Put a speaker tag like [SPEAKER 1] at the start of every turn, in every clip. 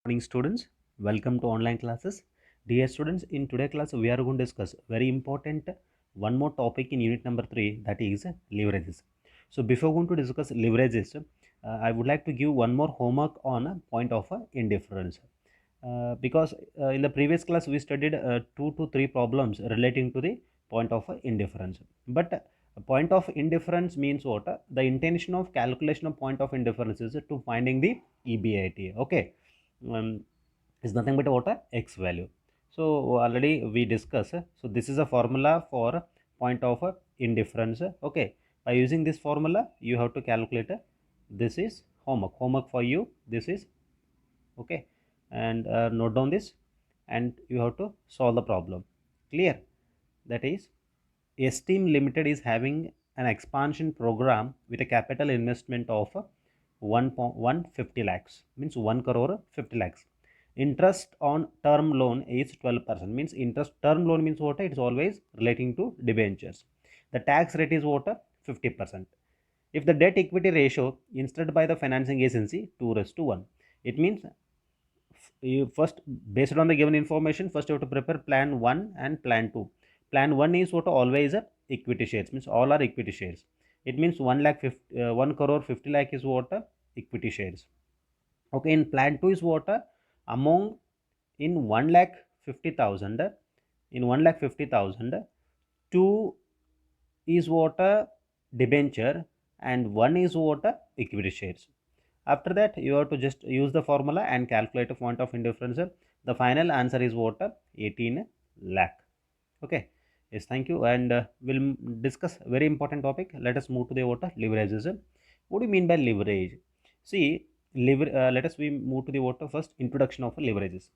[SPEAKER 1] Morning students, welcome to online classes. Dear students, in today class we are going to discuss very important one more topic in unit number 3, that is leverages. So before going to discuss leverages, I would like to give one more homework on a point of indifference. Because in the previous class we studied 2 to 3 problems relating to the point of indifference. But point of indifference means what? The intention of calculation of point of indifference is to finding the EBIT. Okay. um, is nothing but what? X value. So already we discussed, so this is a formula for point of indifference. Okay, by using this formula you have to calculate, this is homework for you, this is okay. And note down this, and you have to solve the problem. Clear? That is, Esteem Limited is having an expansion program with a capital investment of 150 lakhs, means 1 crore 50 lakhs. Interest on term loan is 12%, means interest term loan means what? It is always relating to debentures. The tax rate is what? 50%. If the debt equity ratio instead by the financing agency 2:1, it means you first, based on the given information, first you have to prepare plan 1 and plan 2. Plan 1 is what? Always equity shares, means all are equity shares. It means 1 lakh 50, 1 crore 50 lakh is what? Equity shares. Okay, in plan 2 is what? Among in 1 lakh 50,000, in 1 lakh 50,000, 2 is what? Debenture, and 1 is what? Equity shares. After that, you have to just use the formula and calculate a point of indifference. The final answer is what? 18 lakh. Okay. Yes, thank you. And we'll discuss very important topic. Let us move to the what? Leverages. What do you mean by leverage? See, let us we move to the what? First, introduction of leverages.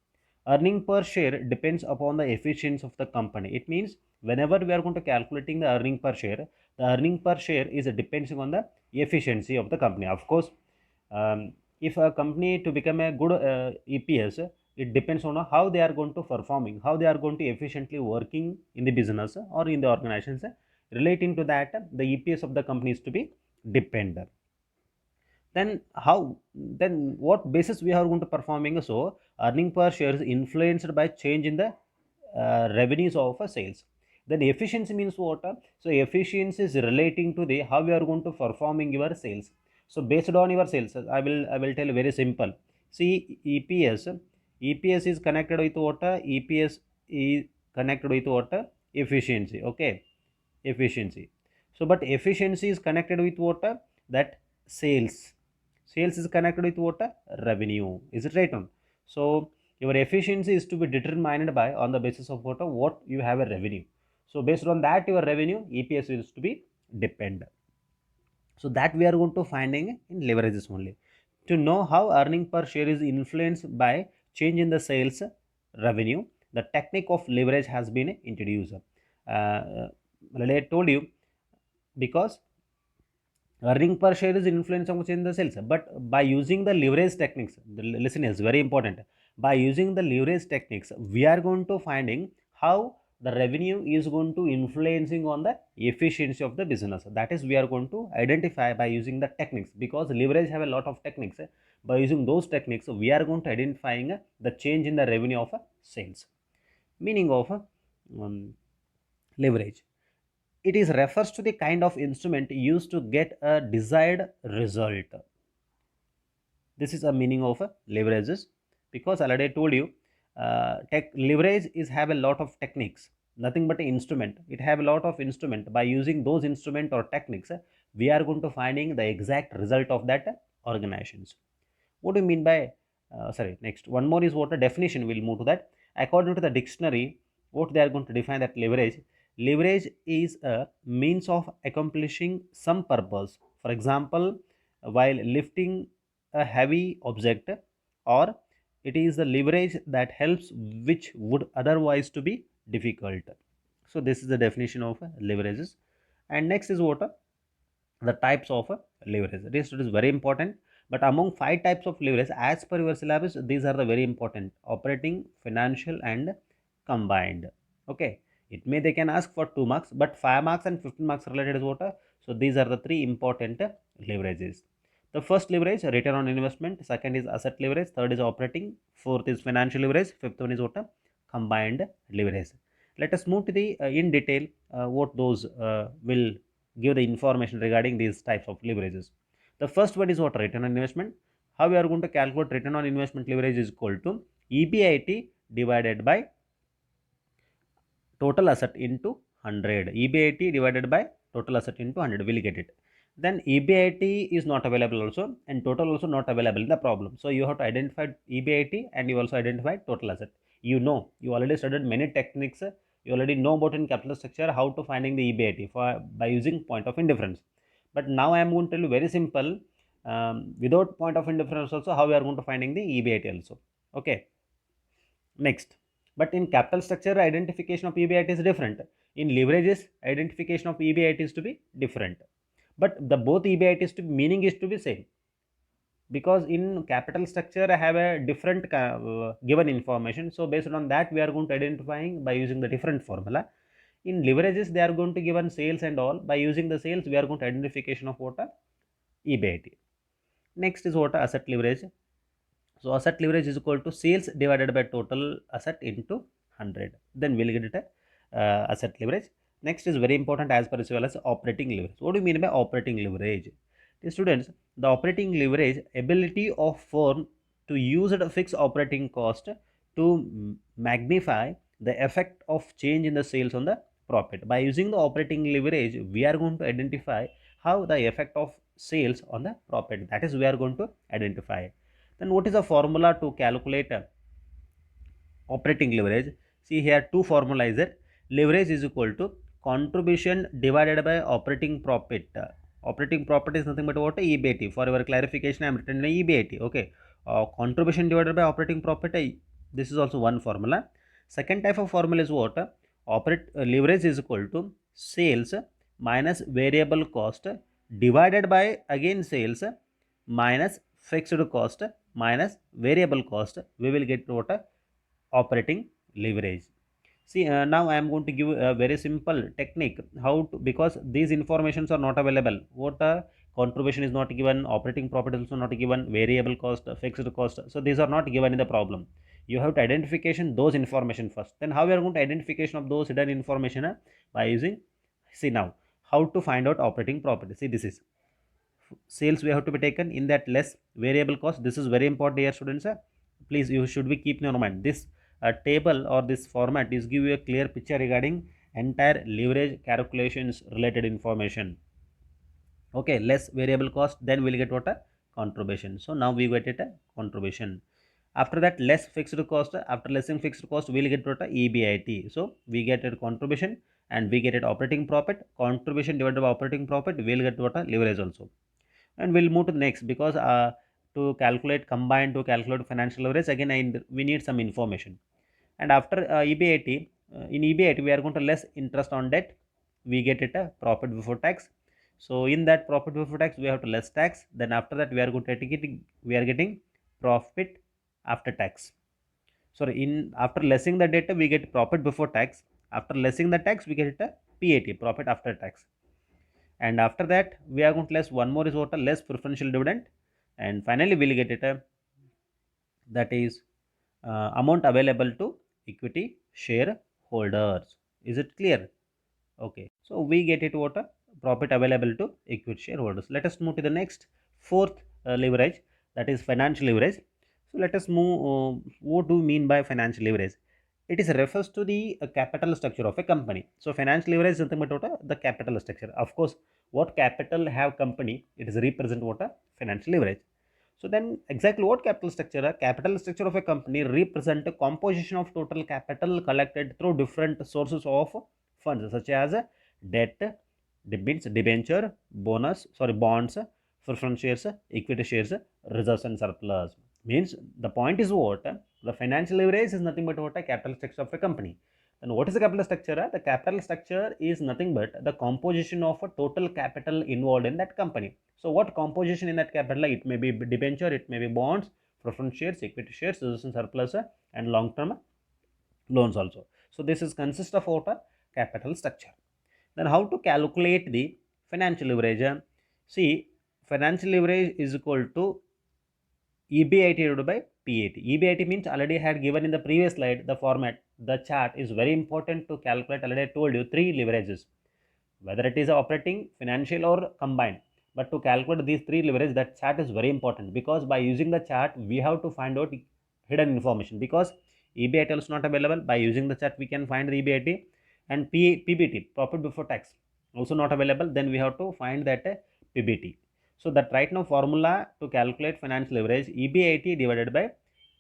[SPEAKER 1] Earning per share depends upon the efficiency of the company. It means whenever we are going to calculating the earning per share, the earning per share is depending on the efficiency of the company. Of course, if a company to become a good EPS, it depends on how they are going to performing, how they are going to efficiently working in the business or in the organizations. Relating to that, the EPS of the company is to be dependent. Then how? Then what basis we are going to performing? So earning per share is influenced by change in the revenues of sales. Then efficiency means what? So efficiency is relating to the how you are going to performing your sales. So based on your sales, I will tell very simple. See, EPS is connected with what? EPS is connected with what? Efficiency. Okay, efficiency. So but efficiency is connected with what? That sales. Sales is connected with what? Revenue. Is it right on? So your efficiency is to be determined by on the basis of what you have a revenue. So based on that your revenue, EPS is to be dependent. So that we are going to finding in leverages only. To know how earning per share is influenced by change in the sales revenue, the technique of leverage has been introduced. I told you, because earning per share is influence of in the sales, but by using the leverage techniques, listen, is very important. By using the leverage techniques, we are going to finding how the revenue is going to influencing on the efficiency of the business. That is, we are going to identify by using the techniques, because leverage have a lot of techniques. By using those techniques, we are going to identifying the change in the revenue of sales. Meaning of leverage, it is refers to the kind of instrument used to get a desired result. This is a meaning of leverages, because already I told you, leverage is have a lot of techniques, nothing but an instrument. It have a lot of instrument. By using those instrument or techniques, we are going to finding the exact result of that organizations. What do you mean by sorry, next one more is what a definition. We'll move to that. According to the dictionary, what they are going to define that leverage is a means of accomplishing some purpose. For example, while lifting a heavy object, or it is the leverage that helps which would otherwise to be difficult. So this is the definition of leverages. And next is what? The types of leverage. This is very important. But among 5 types of leverage, as per your syllabus, these are the very important: operating, financial, and combined. Okay, it may they can ask for 2 marks, but 5 marks and 15 marks related is what? So these are the 3 important leverages. The first leverage, return on investment. Second is asset leverage. Third is operating. Fourth is financial leverage. Fifth one is what? Combined leverage. Let us move to the in detail what those will give the information regarding these types of leverages. The first one is what? Return on investment. How we are going to calculate return on investment leverage is equal to EBIT divided by total asset into 100. EBIT divided by total asset into 100 will get it. Then EBIT is not available also and total also not available in the problem. So you have to identify EBIT and you also identify total asset. You know, you already studied many techniques. You already know about in capital structure how to finding the EBIT by using point of indifference. But now I am going to tell you very simple without point of indifference also how we are going to finding the EBIT also. Okay. Next. But in capital structure, identification of EBIT is different. In leverages, identification of EBIT is to be different. But the both EBIT is to meaning is to be same. Because in capital structure, I have a different given information. So based on that, we are going to identifying by using the different formula. In leverages, they are going to given sales and all. By using the sales, we are going to identification of what EBIT. Next is what asset leverage. So asset leverage is equal to sales divided by total asset into 100. Then we'll get it asset leverage. Next is very important as per as well as operating leverage. What do you mean by operating leverage? The students, the operating leverage ability of firm to use a fixed operating cost to magnify the effect of change in the sales on the profit. By using the operating leverage, we are going to identify how the effect of sales on the profit. That is we are going to identify. Then what is the formula to calculate operating leverage? See here two formula is there. Leverage is equal to contribution divided by operating profit. Operating profit is nothing but what? EBIT. For your clarification, I am written EBIT. Okay. Contribution divided by operating profit. This is also one formula. Second type of formula is what? Leverage is equal to sales minus variable cost divided by again sales minus fixed cost minus variable cost. We will get what? Operating leverage. See now I am going to give a very simple technique how to, because these informations are not available. What contribution is not given, operating profit is also not given, variable cost, fixed cost. So these are not given in the problem. You have to identification those information first. Then how we are going to identification of those hidden information by using, see now how to find out operating profit. See this is sales we have to be taken in that less variable cost. This is very important here students. Please you should be keep in your mind this table or this format is give you a clear picture regarding entire leverage calculations related information. Okay, less variable cost, then we'll get what? A contribution. So now we get it a contribution. After that less fixed cost, after lessing fixed cost we'll get what? A EBIT. So we get a contribution and we get it operating profit. Contribution divided by operating profit we'll get what? A leverage also. And we'll move to the next because to calculate combine to calculate financial leverage again we need some information. And after EBIT, in EBIT we are going to less interest on debt, we get it a profit before tax. So in that profit before tax we have to less tax. Then after that we are going to getting profit after tax. Sorry, in after lessing the debt we get profit before tax. After lessing the tax we get it a PAT, profit after tax. And after that we are going to less one more is what? A less preferential dividend. And finally we'll get it a that is amount available to equity shareholders. Is it clear? Okay. So we get it what? A profit available to equity shareholders. Let us move to the next fourth leverage, that is financial leverage. So let us move. What do we mean by financial leverage? It is refers to the capital structure of a company. So financial leverage is something about the capital structure. Of course, what capital have company, it is represent what? A financial leverage. So then exactly what capital structure? A capital structure of a company represent a composition of total capital collected through different sources of funds such as debt, debenture, bonds, preference shares, equity shares, reserves and surplus. Means the point is what? The financial leverage is nothing but what? A capital structure of a company. And what is the capital structure? The capital structure is nothing but the composition of a total capital involved in that company. So what composition in that capital? It may be debenture, it may be bonds, preference shares, equity shares, reserves and surplus, and long-term loans also. So this is consist of what? A capital structure. Then how to calculate the financial leverage? See, financial leverage is equal to EBIT divided by PAT. EBIT means already I had given in the previous slide the format. The chart is very important to calculate. Already I told you three leverages, whether it is operating, financial or combined. But to calculate these three leverage, that chart is very important, because by using the chart we have to find out hidden information, because EBIT is not available. By using the chart we can find the EBIT, and PBT, profit before tax, also not available. Then we have to find that PBT. So that right now formula to calculate financial leverage, EBIT divided by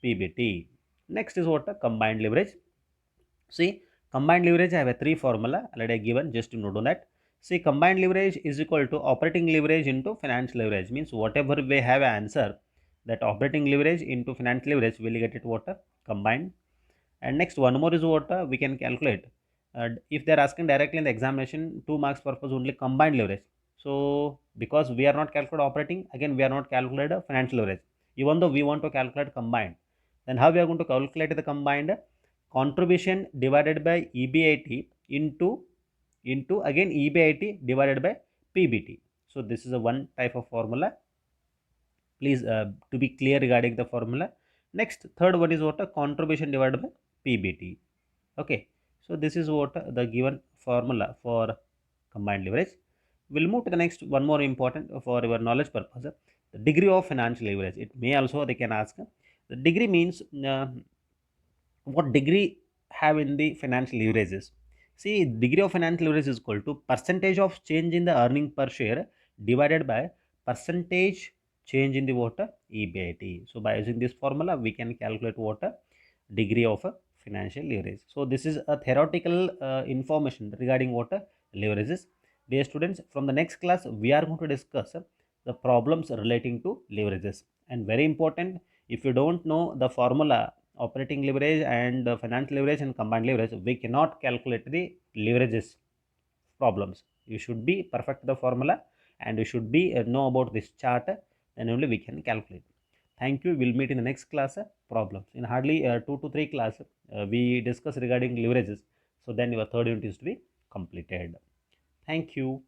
[SPEAKER 1] PBT. Next is what? Combined leverage. See, combined leverage I have a three formula already given, just to note on that. See, combined leverage is equal to operating leverage into financial leverage. Means whatever we have an answer, that operating leverage into financial leverage, will get it what? Combined. And next one more is what we can calculate. If they are asking directly in the examination, 2 marks purpose only combined leverage. So because we are not calculate operating, again we are not calculate financial leverage. Even though we want to calculate combined, then how we are going to calculate the combined? Contribution divided by EBIT into again EBIT divided by PBT. So this is a one type of formula. Please to be clear regarding the formula. Next, third one is what? A contribution divided by PBT. Okay, so this is what the given formula for combined leverage. We'll move to the next one more important for your knowledge purpose, the degree of financial leverage. It may also they can ask. The degree means what degree have in the financial leverages. See, degree of financial leverage is equal to percentage of change in the earning per share divided by percentage change in the what? EBIT. So by using this formula, we can calculate what? Degree of financial leverage. So this is a theoretical information regarding what leverages. Dear students, from the next class, we are going to discuss the problems relating to leverages. And very important, if you don't know the formula operating leverage and financial leverage and combined leverage, we cannot calculate the leverages problems. You should be perfect the formula, and you should be know about this chart, then only we can calculate. Thank you. We'll meet in the next class problems. In hardly 2 to 3 class, we discuss regarding leverages. So then your third unit is to be completed. Thank you.